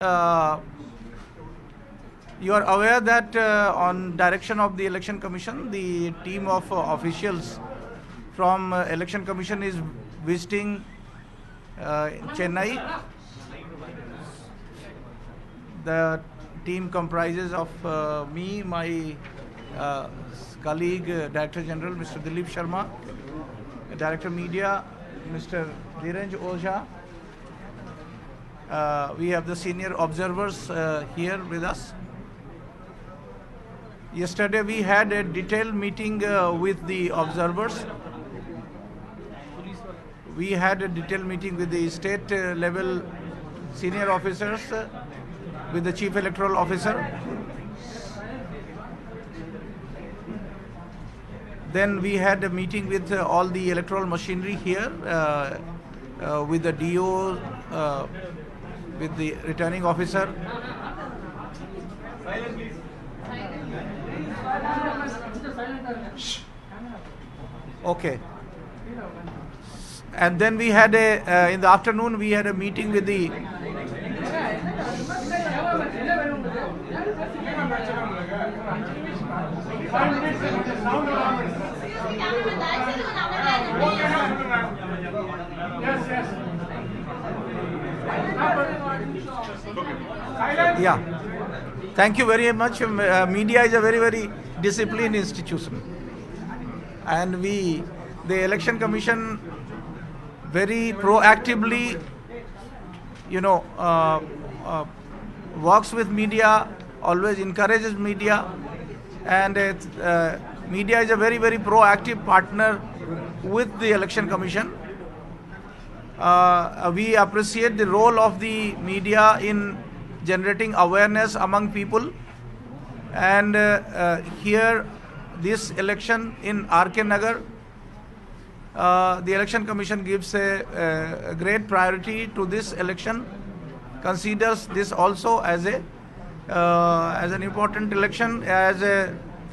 Uh, you are aware that on direction of the Election Commission, the team of officials from Election Commission is visiting Chennai. The team comprises of me, my colleague, Director General, Mr. Dilip Sharma, Director Media, Mr. Dhirenj Ojha. We have the senior observers here with us. Yesterday we had a detailed meeting with the observers. We had a detailed meeting with the state level senior officers, with the Chief Electoral Officer. Then we had a meeting with all the electoral machinery here, with the DO, with the returning officer. Okay. And then we had in the afternoon we had a meeting with the Yeah. Thank you very much. Media is a very, very disciplined institution. And the Election Commission very proactively, works with media, always encourages media. And media is a very, very proactive partner with the Election Commission. We appreciate the role of the media in generating awareness among people. And here, this election in RK Nagar, the Election Commission gives a great priority to this election, considers this also as an important election,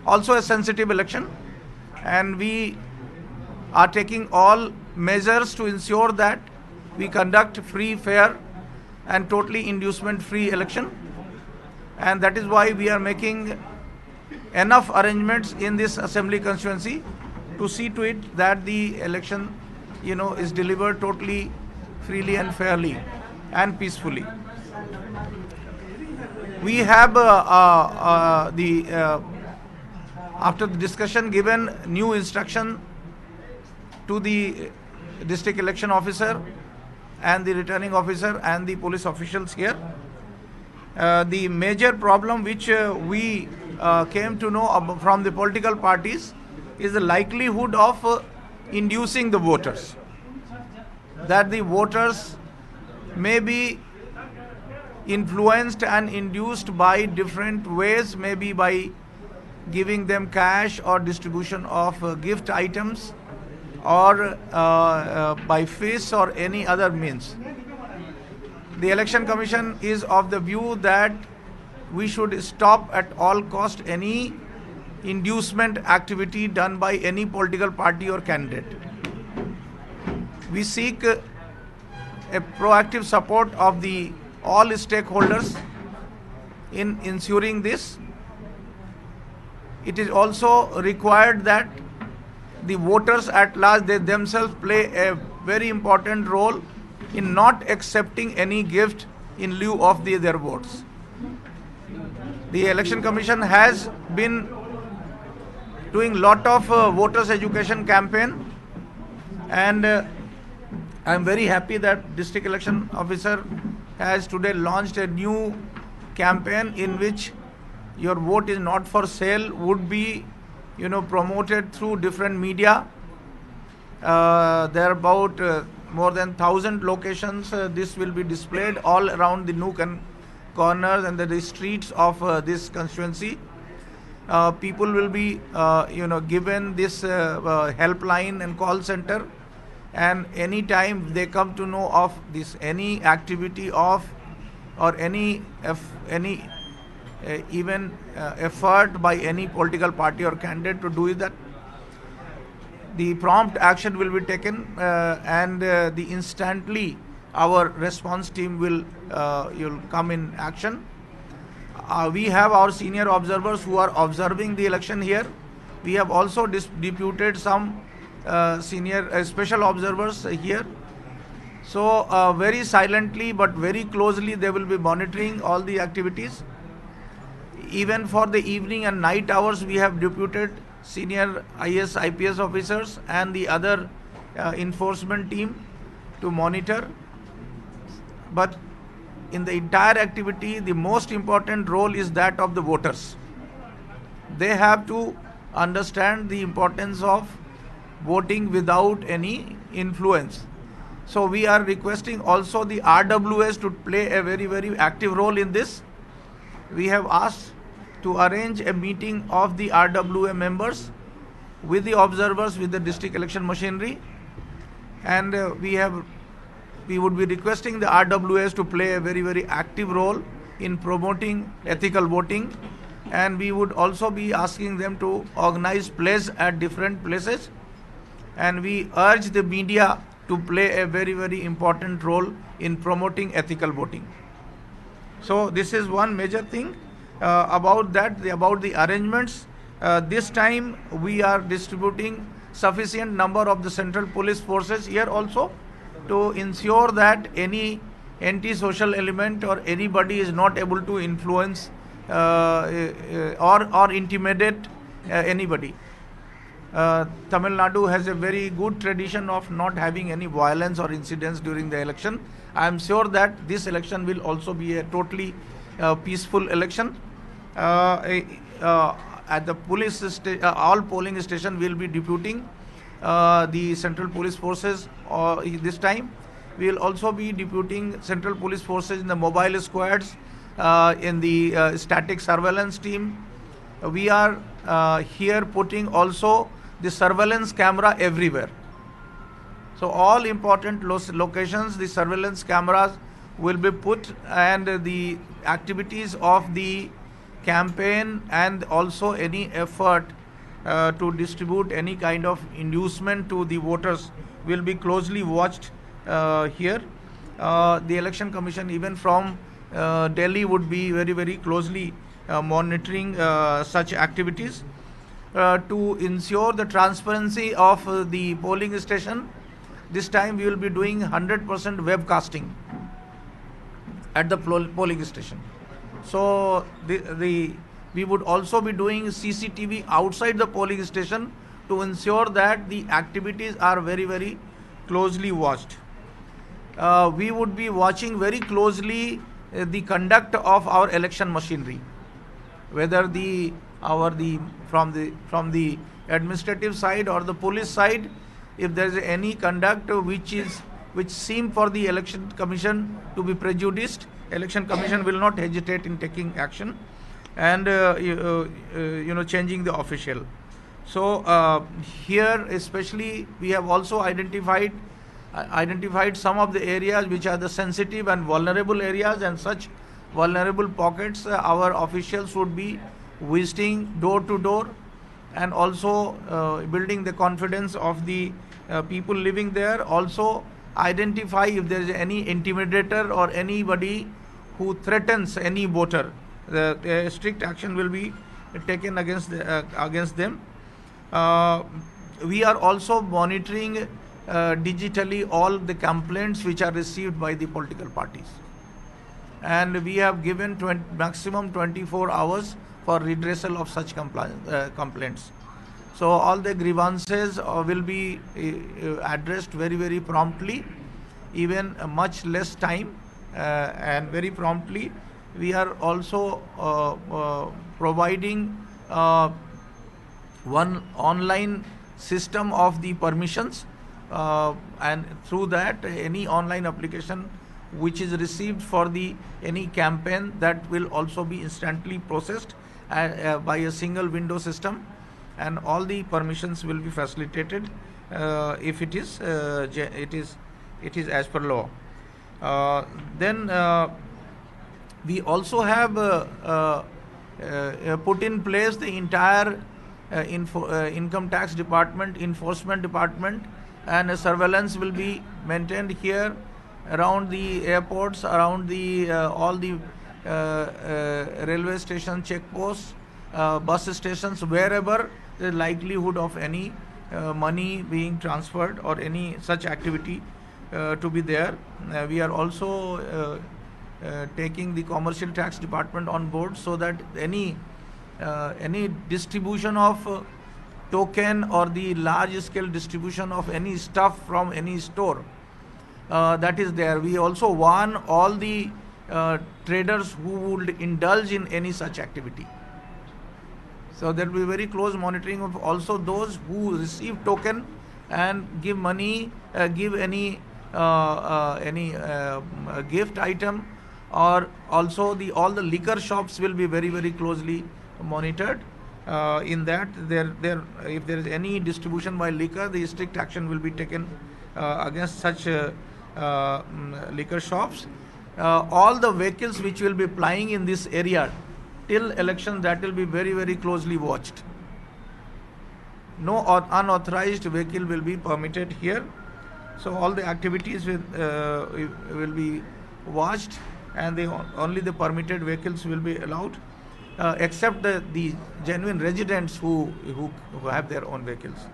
also a sensitive election, and we are taking all measures to ensure that we conduct free, fair, and totally inducement-free election. And that is why we are making enough arrangements in this assembly constituency to see to it that the election, is delivered totally freely and fairly and peacefully. We have after the discussion given new instruction to the district election officer and the returning officer and the police officials here. The major problem which we came to know from the political parties is the likelihood of inducing the voters. That the voters may be influenced and induced by different ways, maybe by giving them cash or distribution of gift items, or by fish or any other means. The Election Commission is of the view that we should stop at all cost any inducement activity done by any political party or candidate. We seek a proactive support of all stakeholders in ensuring this. It is also required that the voters at large, they themselves play a very important role in not accepting any gift in lieu of their votes. The Election Commission has been doing lot of voters education campaign, and I am very happy that District Election Officer has today launched a new campaign in which your vote is not for sale would be promoted through different media. There are about more than 1,000 locations. This will be displayed all around the nook and corners and the streets of this constituency. People will be given this helpline and call center, and any time they come to know of this any activity of or any even effort by any political party or candidate to do that, the prompt action will be taken, and the instantly our response team will you'll come in action. We have our senior observers who are observing the election here. We have also deputed some senior special observers here. So very silently but very closely they will be monitoring all the activities. Even for the evening and night hours, we have deputed senior IS, IPS officers and the other enforcement team to monitor. But in the entire activity, the most important role is that of the voters. They have to understand the importance of voting without any influence. So we are requesting also the RWS to play a very, very active role in this. We have asked to arrange a meeting of the RWA members with the observers, with the district election machinery, and we would be requesting the RWS to play a very, very active role in promoting ethical voting, and we would also be asking them to organize plays at different places, and we urge the media to play a very, very important role in promoting ethical voting. So this is one major thing about the arrangements. This time we are distributing sufficient number of the central police forces here also to ensure that any anti-social element or anybody is not able to influence or intimidate anybody. Tamil Nadu has a very good tradition of not having any violence or incidents during the election. I am sure that this election will also be a totally peaceful election. At the police all polling stations will be deputing the central police forces this time. We will also be deputing central police forces in the mobile squads, in the static surveillance team. We are here putting also the surveillance camera everywhere. So all important locations, the surveillance cameras will be put, and the activities of the campaign and also any effort to distribute any kind of inducement to the voters will be closely watched here. The Election Commission even from Delhi would be very, very closely monitoring such activities to ensure the transparency of the polling station. This time we will be doing 100% webcasting at the polling station. So we would also be doing CCTV outside the polling station to ensure that the activities are very, very closely watched. We would be watching very closely the conduct of our election machinery, whether from the administrative side or the police side. If there is any conduct which seem for the Election Commission to be prejudiced, Election Commission will not hesitate in taking action and changing the official. So here especially we have also identified some of the areas which are the sensitive and vulnerable areas, and such vulnerable pockets our officials would be visiting door to door and also building the confidence of the people living there. Also identify if there is any intimidator or anybody who threatens any voter. The strict action will be taken against them. We are also monitoring digitally all the complaints which are received by the political parties, and we have given maximum 24 hours for redressal of such complaints. So all the grievances will be addressed very, very promptly, even much less time, and very promptly. We are also providing one online system of the permissions, and through that any online application which is received for any campaign, that will also be instantly processed by a single window system, and all the permissions will be facilitated if it is as per law. Then we also have put in place the entire income tax department, enforcement department, and surveillance will be maintained here around the airports, around the all the railway station checkposts, bus stations, wherever the likelihood of any money being transferred or any such activity to be there. We are also taking the commercial tax department on board, so that any distribution of token or the large scale distribution of any stuff from any store that is there. We also warn all the traders who would indulge in any such activity. So there will be very close monitoring of also those who receive token and give money, give any gift item, or also all the liquor shops will be very, very closely monitored. In that, if there is any distribution by liquor, the strict action will be taken against such liquor shops. All the vehicles which will be plying in this area till election, that will be very, very closely watched. No unauthorized vehicle will be permitted here. So all the activities will be watched, and only the permitted vehicles will be allowed, except the genuine residents who have their own vehicles.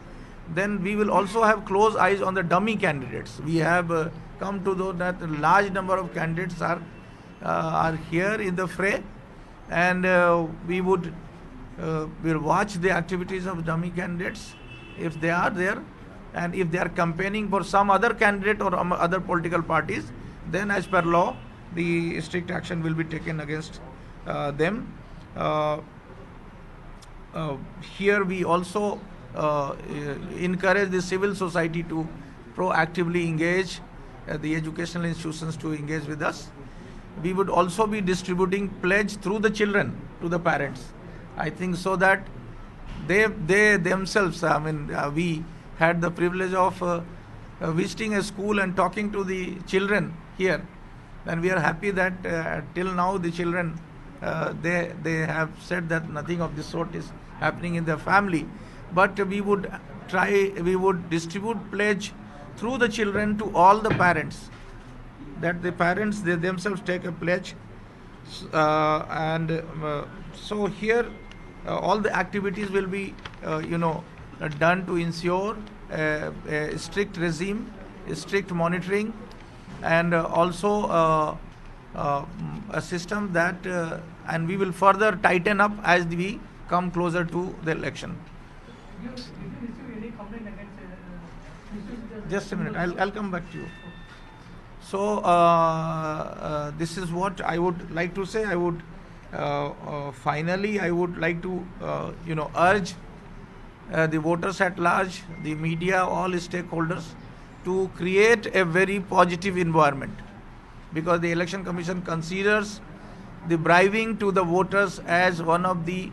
Then we will also have close eyes on the dummy candidates. We have come to know that a large number of candidates are here in the fray, and we'll watch the activities of dummy candidates if they are there, and if they are campaigning for some other candidate or other political parties, then as per law the strict action will be taken against them. Here we also encourage the civil society to proactively engage, the educational institutions to engage with us. We would also be distributing pledge through the children to the parents, I think, so that they themselves, we had the privilege of visiting a school and talking to the children here, and we are happy that till now the children, they have said that nothing of this sort is happening in their family. But we would distribute pledge through the children to all the parents, that the parents, they themselves take a pledge. So here all the activities will be done to ensure a strict regime, a strict monitoring, and also a system that and we will further tighten up as we come closer to the election. Did you receive any complaint against Just a minute, I'll come back to you. So this is what I would like to say. I would finally I would like to urge the voters at large, the media, all stakeholders, to create a very positive environment, because the Election Commission considers the bribing to the voters as one of the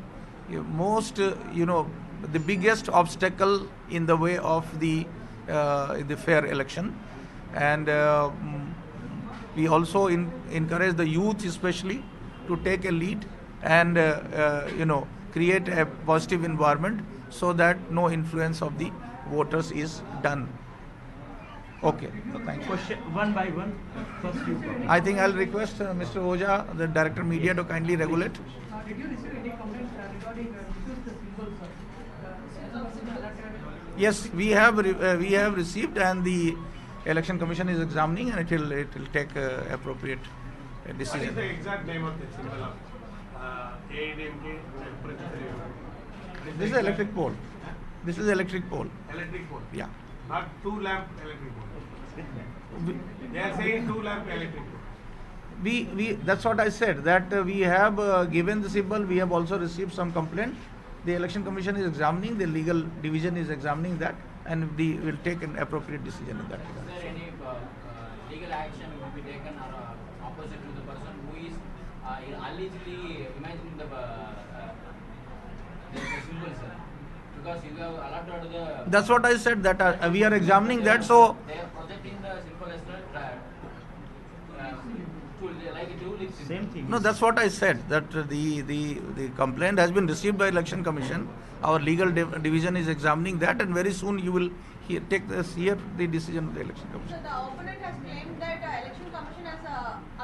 most the biggest obstacle in the way of the fair election. And we also encourage the youth especially to take a lead and create a positive environment, so that no influence of the voters is done. Okay, thank you. Question one by one. First you. I think I'll request Mr. Oja, the Director Media, to kindly regulate. Did you receive any complaints regarding misuse the symbols? Yes, we have received, and the Election Commission is examining, and it will take appropriate decision. What is the exact name of the symbol of ADMK? This is electric pole. This is electric pole. Electric pole. Yeah. Not 2 lamp electric pole. They are saying 2 lamp electric pole. That's what I said, that we have given the symbol. We have also received some complaint. The Election Commission is examining, the legal division is examining that, and we will take an appropriate decision in that regard. Is there any legal action will be taken or opposite to the person who is allegedly imagining the symbol, sir? Because you have allotted the... That's what I said, that we are examining that, so... They are projecting the symbol as like a tulip symbol. Same thing. No, that's what I said, that the complaint has been received by Election Commission. Our legal division is examining that, and very soon you will take this here the decision of the election So commission. the opponent has claimed that election commission has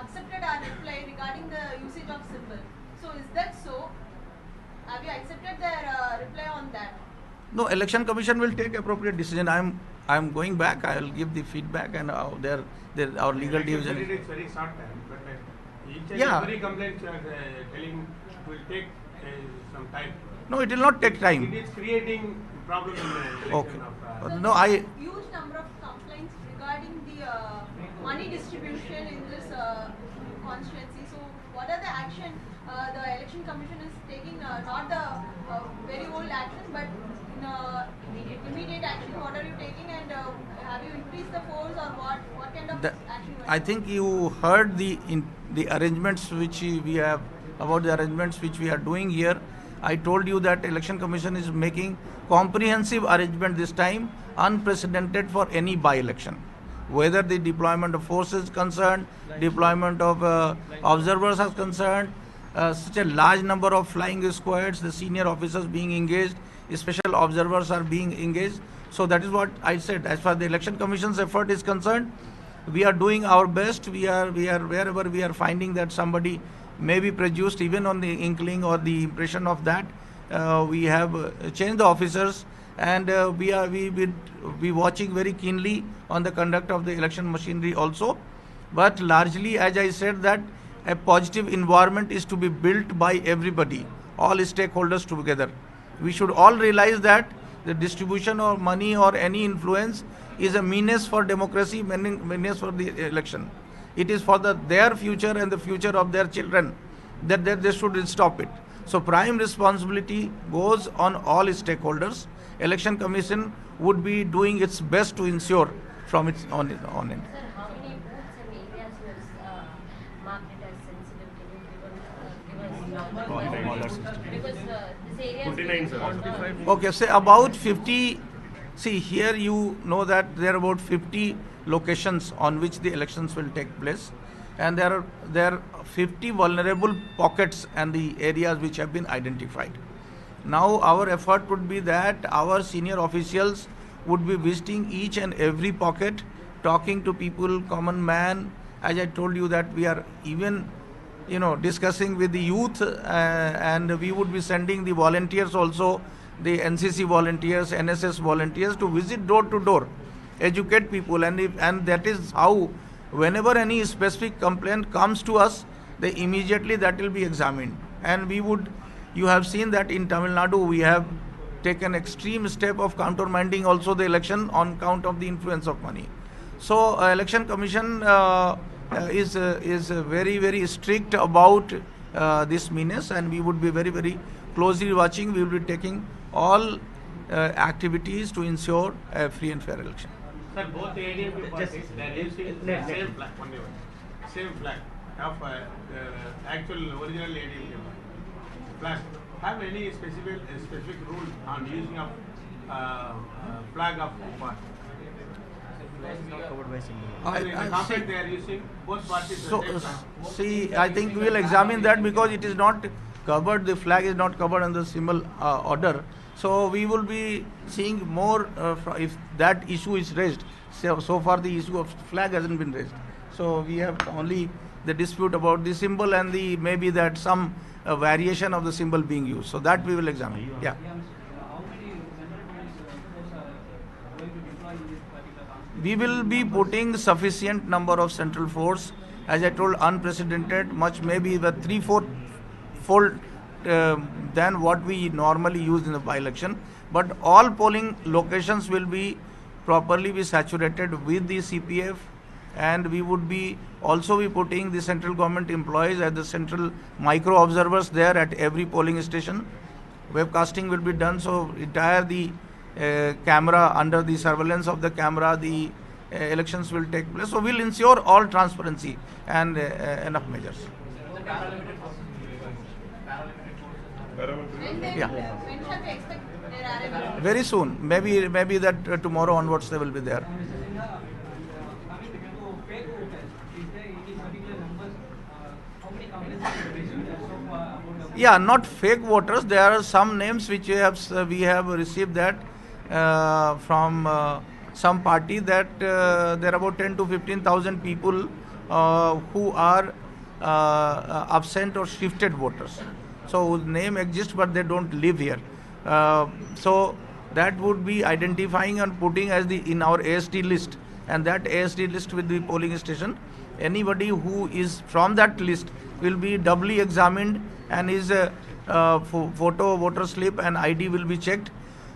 accepted our reply regarding the usage of symbol. So is that so? Have you accepted their reply on that? No, election commission will take appropriate decision. I'm going back. I will give the feedback and our legal Election division. period is very short time, but each and Yeah. every complaint you are telling will take some time. No, it will not take It time. is creating problem in the election Okay. of. So No, there is huge number of complaints regarding the money distribution in this constituency. So what are the action the election commission is taking? Not the very old action, but immediate action. What are you taking, and have you increased the force, or what kind of action? I think you heard the arrangements which we have about the arrangements which we are doing here. I told you that election commission is making comprehensive arrangement this time, unprecedented for any by-election. Whether the deployment of forces is concerned, deployment of observers is concerned, such a large number of flying squads, the senior officers being engaged, special observers are being engaged. So that is what I said. As far as the election commission's effort is concerned, we are doing our best. We are wherever we are finding that somebody may be prejudiced, even on the inkling or the impression of that, we have changed the officers, and we will be watching very keenly on the conduct of the election machinery also. But largely, as I said, that a positive environment is to be built by everybody, all stakeholders together. We should all realize that the distribution of money or any influence is a menace for democracy, menace for the election. It is for their future and the future of their children that they should stop it. So prime responsibility goes on all stakeholders. Election Commission would be doing its best to ensure from its on end. Sir, how many booths and areas was marked it as sensitive? Can you give us numbers? Because this area 29, sir. Okay, say about 50. See, here you know that there are about 50 locations on which the elections will take place, and there are 50 vulnerable pockets and the areas which have been identified. Now our effort would be that our senior officials would be visiting each and every pocket, talking to people, common man. As I told you that we are even discussing with the youth, and we would be sending the volunteers also, the NCC volunteers, NSS volunteers, to visit door to door, educate people, and that is how, whenever any specific complaint comes to us, they immediately that will be examined. And you have seen that in Tamil Nadu we have taken extreme step of countermanding also the election on count of the influence of money. So election commission is very, very strict about this menace, and we would be very, very closely watching. We will be taking all activities to ensure a free and fair election. Sir, both the ADMK parties, they are using the same flag, same flag of the actual original ADMK flag. Have any specific rule on using of flag of party? In the complaint they are using both parties the same flag. See, I think we will examine that, because it is not covered, the flag is not covered under symbol order. So we will be seeing more if that issue is raised. So far the issue of flag hasn't been raised. So we have only the dispute about the symbol and the maybe that some variation of the symbol being used. So that we will examine. Yeah. How many central police force are going to deploy in this particular constituency? We will be putting sufficient number of central force. As I told, unprecedented, much maybe the 3-4 fold than what we normally use in the by-election. But all polling locations will be properly saturated with the CPF, and we would be also be putting the central government employees as the central micro observers there at every polling station. Webcasting will be done, so entire the camera, under the surveillance of the camera, the elections will take place. So we'll ensure all transparency and enough measures. When Yeah. when shall we expect their arrival? Very soon, maybe that tomorrow onwards they will be there. Coming to fake voters, is there any particular numbers? How many complaints have you received so far about the Yeah, not fake voters. There are some names which we have received that from some party that there are about 10 to 15,000 people who are absent or shifted voters. So whose name exists but they don't live here. So that would be identifying and putting as in our AST list, and that AST list with the polling station. Anybody who is from that list will be doubly examined, and his photo, voter slip and ID will be checked.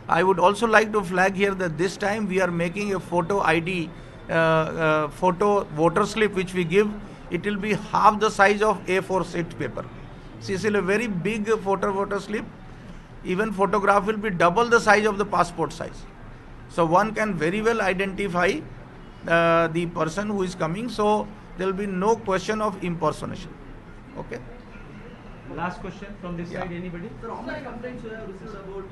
I would also like to flag here that this time we are making a photo ID, photo voter slip which we give. It will be half the size of A4 sheet paper. See, it's a very big photo voter slip. Even photograph will be double the size of the passport size. So one can very well identify the person who is coming. So there will be no question of impersonation. Okay. Last question from this side, anybody? Sir, how many complaints you have received about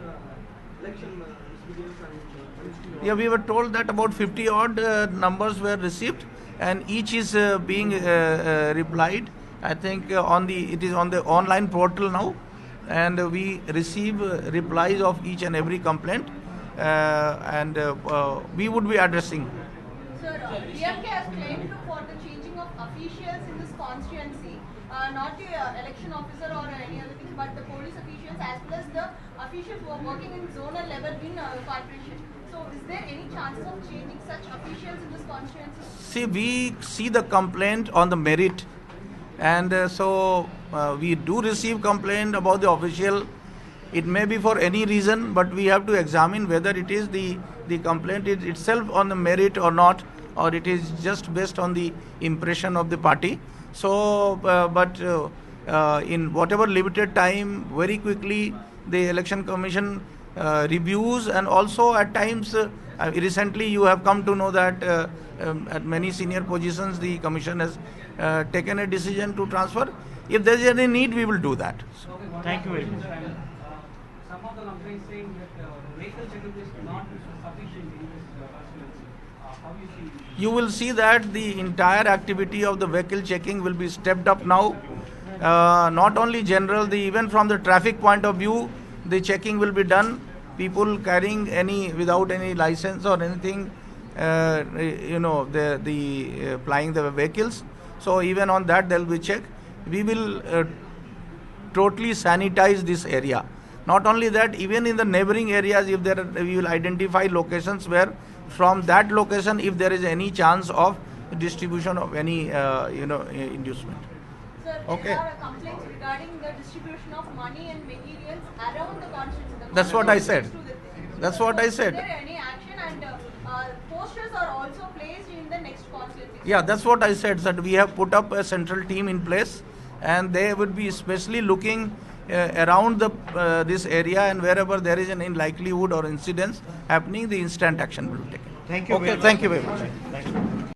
election videos and Yeah, we were told that about 50 odd numbers were received, and each is being replied. I think it is on the online portal now, and we receive replies of each and every complaint, and we would be addressing. Sir, DMK has claimed for the changing of officials in this constituency, not the election officer or any other thing, but the police officials as well as the officials who are working in zonal level in corporation. So is there any chances of changing such officials in this constituency? See, we see the complaint on the merit, and so we do receive complaint about the official. It may be for any reason, but we have to examine whether it is the complaint is itself on the merit or not, or it is just based on the impression of the party. So, in whatever limited time, very quickly the election commission reviews, and also at times, recently you have come to know that at many senior positions the commission has taken a decision to transfer. If there is any need, we will do that. Thank you very much. Some of the complaints saying that vehicle checking is not sufficient in this constituency. How you see? You will see that the entire activity of the vehicle checking will be stepped up now. Not only general, even from the traffic point of view, the checking will be done. People carrying without any license or anything, plying the vehicles. So even on that there will be check. We will totally sanitize this area. Not only that, even in the neighboring areas, we will identify locations where from that location, if there is any chance of distribution of any inducement. Sir, Okay. there are complaints regarding the distribution of money and materials around the constituency. That's what I said. That's what I said. Is there any action, and posters are also placed in the next constituency? Yeah, that's what I said, that we have put up a central team in place, and they would be especially looking around this area, and wherever there is any likelihood or incidents happening, the instant action will be taken. Thank you. Okay, thank you very much. Thank you.